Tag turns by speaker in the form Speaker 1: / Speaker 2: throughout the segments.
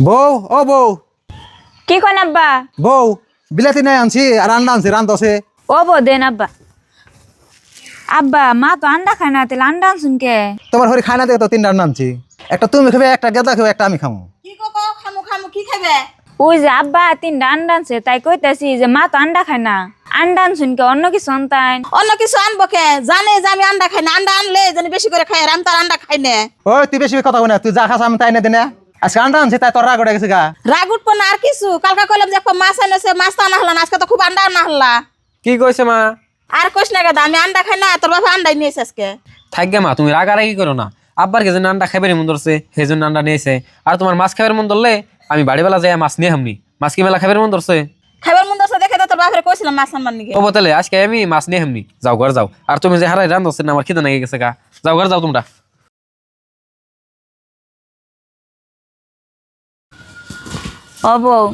Speaker 1: বউ ও বউ
Speaker 2: কি কন আব্বা?
Speaker 1: বউ বিলাতি নাই আনছি আর আন্ডা আনছি রান্ধছে।
Speaker 2: ও বো দেন আব্বা। আব্বা মা তো আন্ডা খায় না, তাহলে আন্ডা আনছুন কে?
Speaker 1: তোমার হরি খায় না দেখে তো তিনটা আন্ডা আনছি। একটা তুমি খাবে, একটা গেদা খাবে, একটা আমি খাবো।
Speaker 3: কি গো কও খামু খামু কি খাবে?
Speaker 2: ওই যে আব্বা তিনটা আন্ডা আনছে, তাই কইতাছি যে মা তো আন্ডা খায় না, আন্ডা আনছুন কে? অন্য কিছু আনতাইন।
Speaker 3: অন্য কিছু আনবো কে? জানে যে আমি আন্ডা খাই না, আন্ডা আনলে জানি বেশি করে খাই, আর আমি তো আর আন্ডা খাই না।
Speaker 1: ওই তুই বেশি কথা বল না, তুই যা খাস আমি তাই না দিনে। আজকে আন্ডা আনছি তাই তোর রাগ উঠে গেছে গা।
Speaker 3: রাগ উঠবো না আর কিছু। কালকা কইলাম যে একটা মাছ আনছে, মাছ তো আনা হলো না, আজকে তো খুব আন্ডা আনা হল্লা।
Speaker 4: কি কইছে মা?
Speaker 3: আর কইস না গাদা, আমি আন্ডা খাই না, তোর বাবা আন্ডাই নিয়েছে আজকে।
Speaker 4: থাকবে মা, তুমি রাগারাগি করো না। আব্বার কে যেন আন্ডা খাইবার মন ধরছে সেই জন্য আন্ডা নিয়েছে। আর তোমার মাছ খাইবার মন ধরলে আমি বাড়িবেলা যাই মাছ নিয়ে হামনি। মাছ কি মেলা খাইবার মন ধরছে?
Speaker 3: খাইবার মন দছে দেখে তো তোর বাপরে কইছিলাম মাছ আনবার নিকে।
Speaker 4: ও বতলে আজকে আমি মাছ নিয়ে হামনি। যাও ঘর যাও। আর তুমি যে হারাই রান্ধছেন না, আমার খিদে লেগে গেছে গা। যাও ঘর যাও তোমরা।
Speaker 3: ও বউ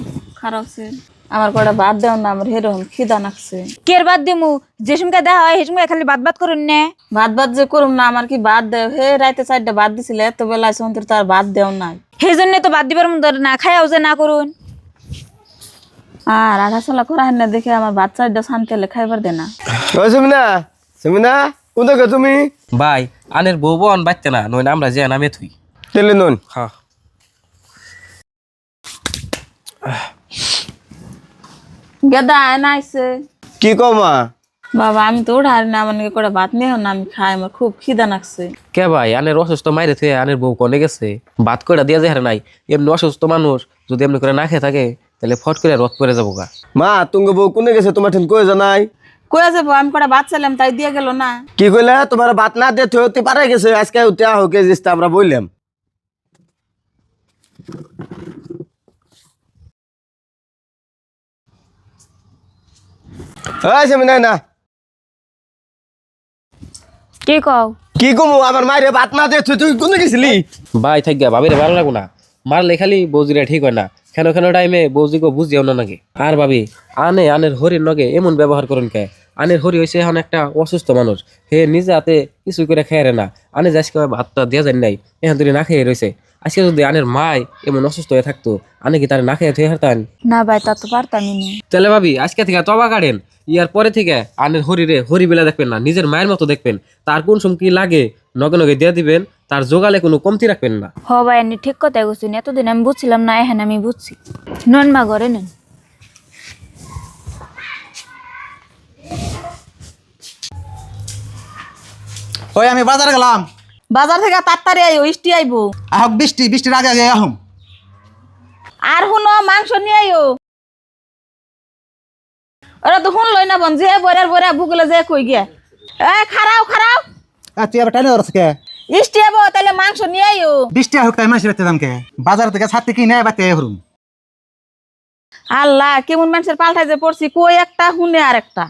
Speaker 3: খারাপ সে আমার কটা ভাত দেও না, আমার হেরকম খিদা নাকছে।
Speaker 2: কের বাদ দিমু? যে সুমকা দেখা হয় সেই সুমকা খালি বাদ বাদ করুন নে।
Speaker 3: ভাত যে করুম না, আমার কি ভাত দেও? হে রাইতে 4টা ভাত দিছিলে, এত বেলা সন্তুর তার ভাত দেও নাই।
Speaker 2: সেই জন্য তো বাদ দিবার মন ধরে না, খায়াও যে না করুন।
Speaker 3: আর আঠাশালা করা হয় না দেখে আমার ভাত 4টা শান্তি হলে খাইবার দে না।
Speaker 5: ও সুমিনা, সুমিনা কোন দেখো তুমি?
Speaker 4: ভাই আনের বউ বন বাচ্চা না, নইলে আমরা যে নামে থুই।
Speaker 5: তেলে নুন
Speaker 4: হ্যাঁ
Speaker 3: গেদা আয়না আইছে।
Speaker 5: কি কমা?
Speaker 3: বাবা আমি তো উঠারি না, আমার নাকি কটা ভাত নিয়ে না, আমি খাই, আমার খুব খিদা নাকছে।
Speaker 4: কে ভাই আনের অসুস্থ মাইরে থুয়ে আনের বউ কনে গেছে? ভাত করে দিয়া যায় নাই। এমনি অসুস্থ মানুষ যদি এমনি করে না খেয়ে থাকে তাহলে ফট করে রথ করে যাবো গা।
Speaker 5: মা তুঙ্গ বউ কোনে গেছে তোমার ঠেন কয়ে জানাই?
Speaker 3: কয়ে যাবো? আমি কটা ভাত চাইলাম তাই দিয়ে গেল না।
Speaker 5: কি কইলে তোমার বাত না দিয়ে থতে পারে গেছে? আজকে উঠে হোকে জিনিসটা আমরা বললাম। এই সুমিনা না
Speaker 2: কি কও?
Speaker 5: কি কমু, আমার মায়ের ভাত না দিয়ে তুই কোনে গেছিলি?
Speaker 4: ভাই থাক গা, ভাবিরে ভালো লাগো না। মারলে খালি বৌজিরা ঠিক হয় না। কেন কেন টাইমে বৌজিকে বুঝিও না নাকি। আর ভাবি আনের হরির নগে এমন ব্যবহার করুন কে? আনের হরি হয়েছে এখন একটা অসুস্থ মানুষ। হে নিজে হাতে কিছু করে খেয়ে না। আনে যে আজকে ভাতটা দেওয়া যায় নাই, এখন তুই না খেয়ে রয়েছে। আজকে যদি আনের মায় এমন অসুস্থ হয়ে থাকতো, আনে কি তার না খেয়ে থুয়ে হারতান?
Speaker 2: না ভাই তা তো পারতামই না।
Speaker 4: তাহলে ভাবি আজকে থেকে তবা কাটেন। ইয়ার পরে থেকে আনের হরিরে হরি বেলা দেখবেন না, নিজের মায়ের মতো দেখবেন। তার কোন সময় কি লাগে নগে নগে দিয়ে দিবেন, তার জোগালে কোনো কমতি রাখবেন না।
Speaker 2: হ ভাই আপনি ঠিক কথা কইছেন, এতদিন আমি বুঝছিলাম না, এখন আমি বুঝছি। নন মা ঘরে নেন।
Speaker 1: ওই আমি বাজারে গেলাম।
Speaker 3: বাজার থেকে তাড়াতাড়ি আইও, ইষ্টি আইবো।
Speaker 1: আহক বৃষ্টির আগে আগে আহম।
Speaker 3: আর হুনো মাংস নিয়ে আইও। ওরা তো শুনলই না বোন, যে বইরার বইরা বুকলে যে কই গিয়া। খারাও খারাও,
Speaker 1: তুই আবার টাইনে ধরছ কে?
Speaker 3: ইষ্টি আইবো তাহলে মাংস নিয়ে আইও।
Speaker 1: বৃষ্টি আহক তাই মাসি রাখতে দাম কে? বাজার থেকে ছাড়তে কি নেয় বাতে হরুম।
Speaker 3: আল্লাহ কেমন মানুষের পাল্টাই যে পড়ছি, কই একটা শুনে আর একটা।